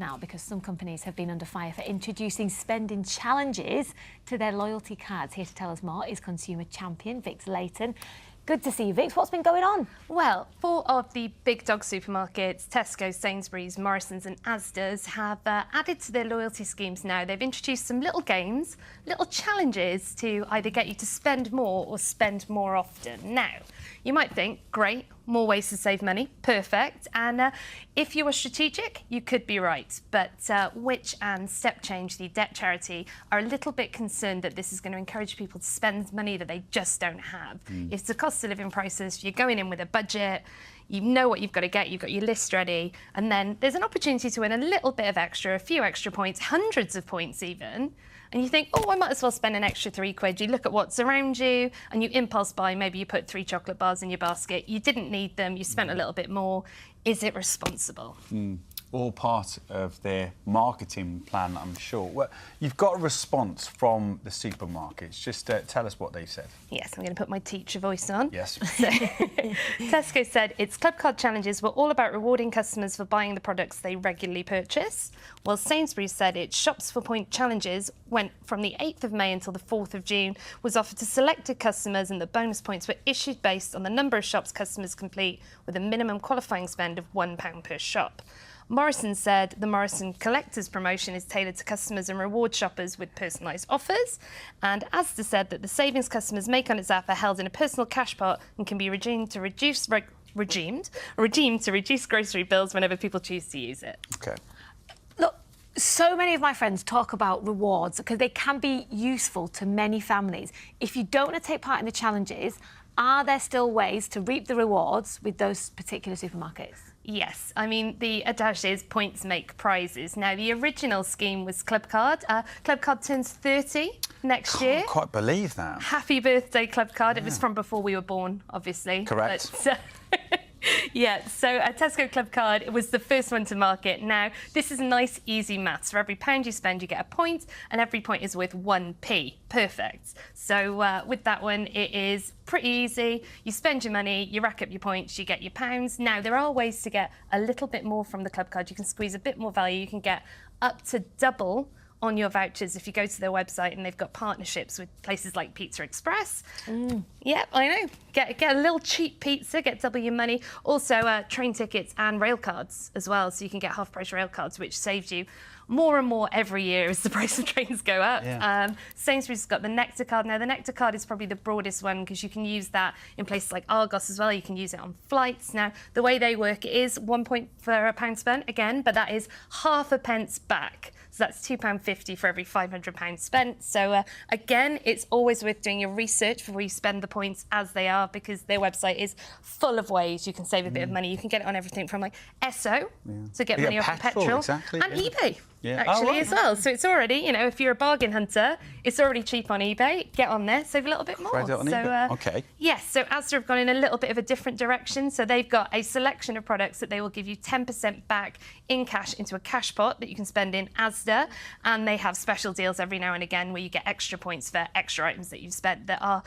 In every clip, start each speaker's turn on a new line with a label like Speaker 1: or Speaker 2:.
Speaker 1: now because some companies have been under fire for introducing spending challenges to their loyalty cards. Here to tell us more is consumer champion Vix Layton. Good to see you, Vix. What's been going on?
Speaker 2: Well, 4 of the big dog supermarkets, Tesco, Sainsbury's, Morrisons and Asda's, have added to their loyalty schemes now. They've introduced some little games, little challenges to either get you to spend more or spend more often. Now, you might think, great, more ways to save money, perfect. And if you were strategic, you could be right. But Which and Step Change, the debt charity, are a little bit concerned that this is going to encourage people to spend money that they just don't have. It's the cost of living crisis, you're going in with a budget, you know what you've got to get, you've got your list ready, and then there's an opportunity to win a little bit of extra, a few extra points, hundreds of points even, and you think, oh, I might as well spend an extra £3. You look at what's around you and you impulse buy, maybe you put 3 chocolate bars in your basket, you didn't need them, you spent a little bit more. Is it responsible?
Speaker 3: All part of their marketing plan, I'm sure. Well, you've got a response from the supermarkets. Just tell us what they've said.
Speaker 2: Yes, I'm going to put my teacher voice on.
Speaker 3: Yes.
Speaker 2: So, Tesco said its Club Card challenges were all about rewarding customers for buying the products they regularly purchase, while Sainsbury's said its Shops for Point challenges went from the 8th of May until the 4th of June, was offered to selected customers, and the bonus points were issued based on the number of shops customers complete with a minimum qualifying spend of £1 per shop. Morrison said the Morrison Collectors promotion is tailored to customers and reward shoppers with personalised offers. And Asda said that the savings customers make on its app are held in a personal cash pot and can be redeemed to reduce grocery bills whenever people choose to use it.
Speaker 3: OK.
Speaker 1: Look, so many of my friends talk about rewards because they can be useful to many families. If you don't want to take part in the challenges, are there still ways to reap the rewards with those particular supermarkets?
Speaker 2: Yes, I mean, the adage is points make prizes. Now, the original scheme was Club Card. Club Card turns 30 next year.
Speaker 3: Can't quite believe that.
Speaker 2: Happy birthday, Club Card. Yeah. It was from before we were born, obviously.
Speaker 3: Correct.
Speaker 2: But, yeah, so Tesco Club Card, it was the first one to market. Now, this is nice, easy maths. For every £1 you spend, you get a point, and every point is worth 1p. Perfect. So with that one, it is pretty easy. You spend your money, you rack up your points, you get your pounds. Now, there are ways to get a little bit more from the Club Card. You can squeeze a bit more value. You can get up to double on your vouchers if you go to their website, and they've got partnerships with places like Pizza Express. Yep, I know. Get a little cheap pizza, get double your money. Also, train tickets and rail cards as well, so you can get half-price rail cards, which saves you more and more every year as the price of trains go up. Yeah. Sainsbury's has got the Nectar card. Now, the Nectar card is probably the broadest one because you can use that in places like Argos as well. You can use it on flights. Now, the way they work, it is 1 point for a pound spent, again, but that is half a pence back. So that's £2.50 for every £500 spent. So again, it's always worth doing your research before you spend the points as they are, because their website is full of ways you can save a bit of money. You can get it on everything from like Esso to get money off of petrol,
Speaker 3: exactly,
Speaker 2: and eBay.
Speaker 3: Yeah.
Speaker 2: Actually, as well. So it's already, you know, if you're a bargain hunter, it's already cheap on eBay. Get on there, save a little bit more.
Speaker 3: Credit on eBay. OK.
Speaker 2: Yes, so Asda have gone in a little bit of a different direction. So they've got a selection of products that they will give you 10% back in cash into a cash pot that you can spend in Asda. And they have special deals every now and again where you get extra points for extra items that you've spent that are,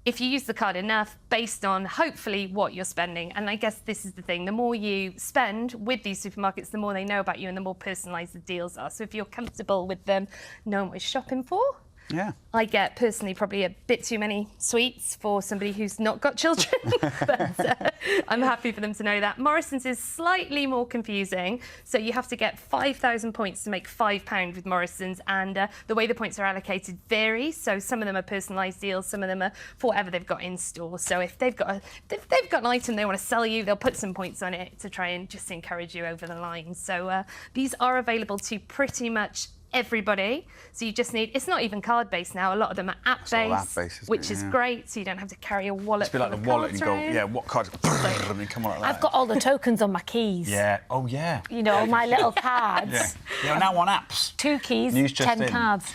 Speaker 2: if you use the card enough, based on hopefully what you're spending. And I guess this is the thing, the more you spend with these supermarkets, the more they know about you and the more personalised the deals are. So if you're comfortable with them knowing what you're shopping for,
Speaker 3: yeah.
Speaker 2: I get personally probably a bit too many sweets for somebody who's not got children, but I'm happy for them to know that. Morrison's is slightly more confusing. So you have to get 5,000 points to make £5 with Morrison's, and the way the points are allocated varies. So some of them are personalised deals, some of them are for whatever they've got in store. So if they've got an item they want to sell you, they'll put some points on it to try and just encourage you over the line. So these are available to pretty much everybody. So you just need, it's not even card-based now, a lot of them are app-based, which is great, so you don't have to carry a wallet.
Speaker 3: It's a bit like the wallet and go, yeah, what card? And then come on like that.
Speaker 1: I've got all the tokens on my keys.
Speaker 3: Yeah, oh yeah.
Speaker 1: You know, my little cards.
Speaker 3: Yeah, they're now on apps.
Speaker 1: 2 keys, 10 cards.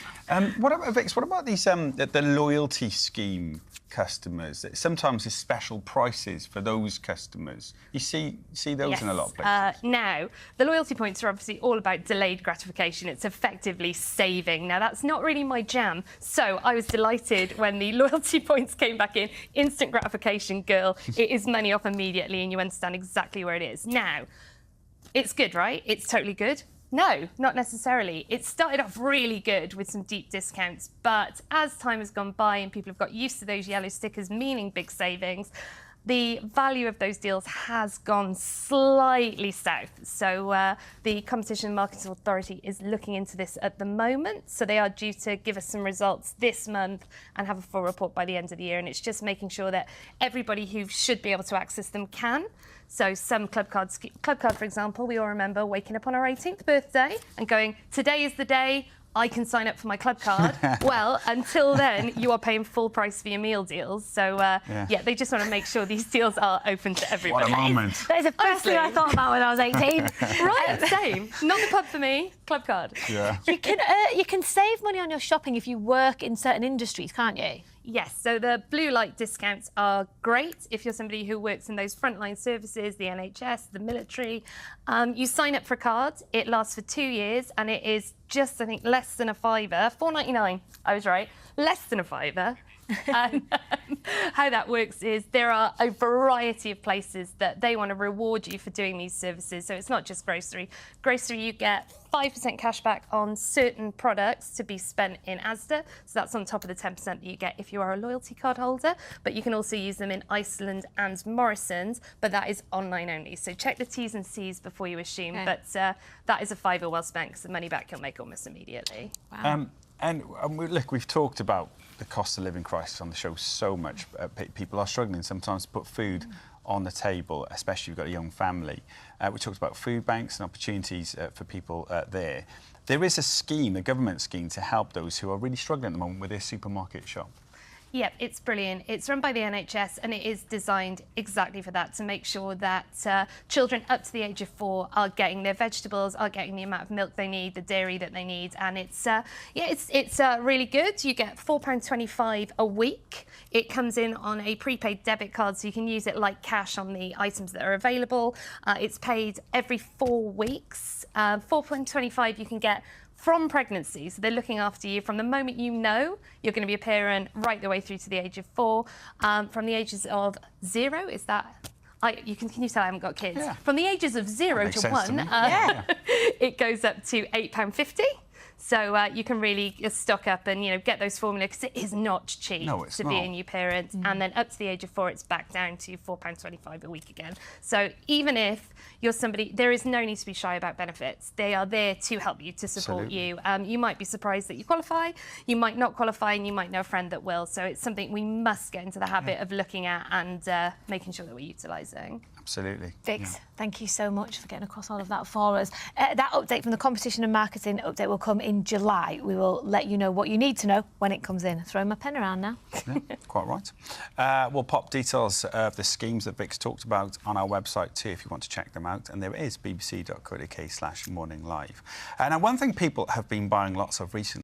Speaker 3: What about, Vix, what about these, the loyalty scheme customers? Sometimes there's special prices for those customers. You see those in a lot of places.
Speaker 2: Now, the loyalty points are obviously all about delayed gratification. It's effectively saving. Now, that's not really my jam. So I was delighted when the loyalty points came back in. Instant gratification, girl. It is money off immediately, and you understand exactly where it is. Now, it's good, right? It's totally good. No, not necessarily. It started off really good with some deep discounts, but as time has gone by and people have got used to those yellow stickers meaning big savings, the value of those deals has gone slightly south. So the Competition and Markets Authority is looking into this at the moment. So they are due to give us some results this month and have a full report by the end of the year. And it's just making sure that everybody who should be able to access them can. So some Club Card, for example, we all remember waking up on our 18th birthday and going, today is the day I can sign up for my Club Card. Well, until then, you are paying full price for your meal deals. So, yeah, they just want to make sure these deals are open to everybody.
Speaker 3: What a moment.
Speaker 1: That is the first thing I thought about when I was 18.
Speaker 2: Right, same. Not the pub for me, Club Card.
Speaker 3: Yeah.
Speaker 1: You can save money on your shopping if you work in certain industries, can't you?
Speaker 2: Yes, so the blue light discounts are great if you're somebody who works in those frontline services, the NHS, the military. You sign up for a card, it lasts for 2 years, and it is just, I think, less than a fiver, £4.99, I was right, less than a fiver. And how that works is there are a variety of places that they want to reward you for doing these services. So it's not just grocery. Grocery, you get 5% cash back on certain products to be spent in Asda. So that's on top of the 10% that you get if you are a loyalty card holder. But you can also use them in Iceland and Morrison's, but that is online only. So check the T's and C's before you assume.
Speaker 1: Okay.
Speaker 2: But that is a fiver well spent because the money back you'll make almost immediately.
Speaker 1: Wow.
Speaker 3: Look, we've talked about the cost of living crisis on the show so much. People are struggling sometimes to put food on the table, especially if you've got a young family. We talked about food banks and opportunities for people there. There is a scheme, a government scheme, to help those who are really struggling at the moment with their supermarket shop.
Speaker 2: Yep, it's brilliant. It's run by the NHS and it is designed exactly for that, to make sure that children up to the age of 4 are getting their vegetables, are getting the amount of milk they need, the dairy that they need, and it's really good. You get £4.25 a week. It comes in on a prepaid debit card, so you can use it like cash on the items that are available. It's paid every 4 weeks. £4.25 you can get from pregnancy, so they're looking after you from the moment you know you're going to be a parent right the way through to the age of 4. From the ages of 0, is that? Can you tell I haven't got kids?
Speaker 3: Yeah.
Speaker 2: From the ages of 0 to 1, it goes up to £8.50. So you can really stock up and get those formula, because it is not cheap to be a new parent. And then up to the age of 4, it's back down to £4.25 a week again. So even if you're somebody, there is no need to be shy about benefits. They are there to help you, to support you. You might be surprised that you qualify, you might not qualify, and you might know a friend that will. So it's something we must get into the habit of looking at and making sure that we're utilising.
Speaker 3: Absolutely.
Speaker 1: Vix, thank you so much for getting across all of that for us. That update from the Competition and Marketing update will come in July. We will let you know what you need to know when it comes in. Throw my pen around now.
Speaker 3: Yeah, quite right. We'll pop details of the schemes that Vix talked about on our website too, if you want to check them out. And there is bbc.co.uk/morninglive. Now, one thing people have been buying lots of recently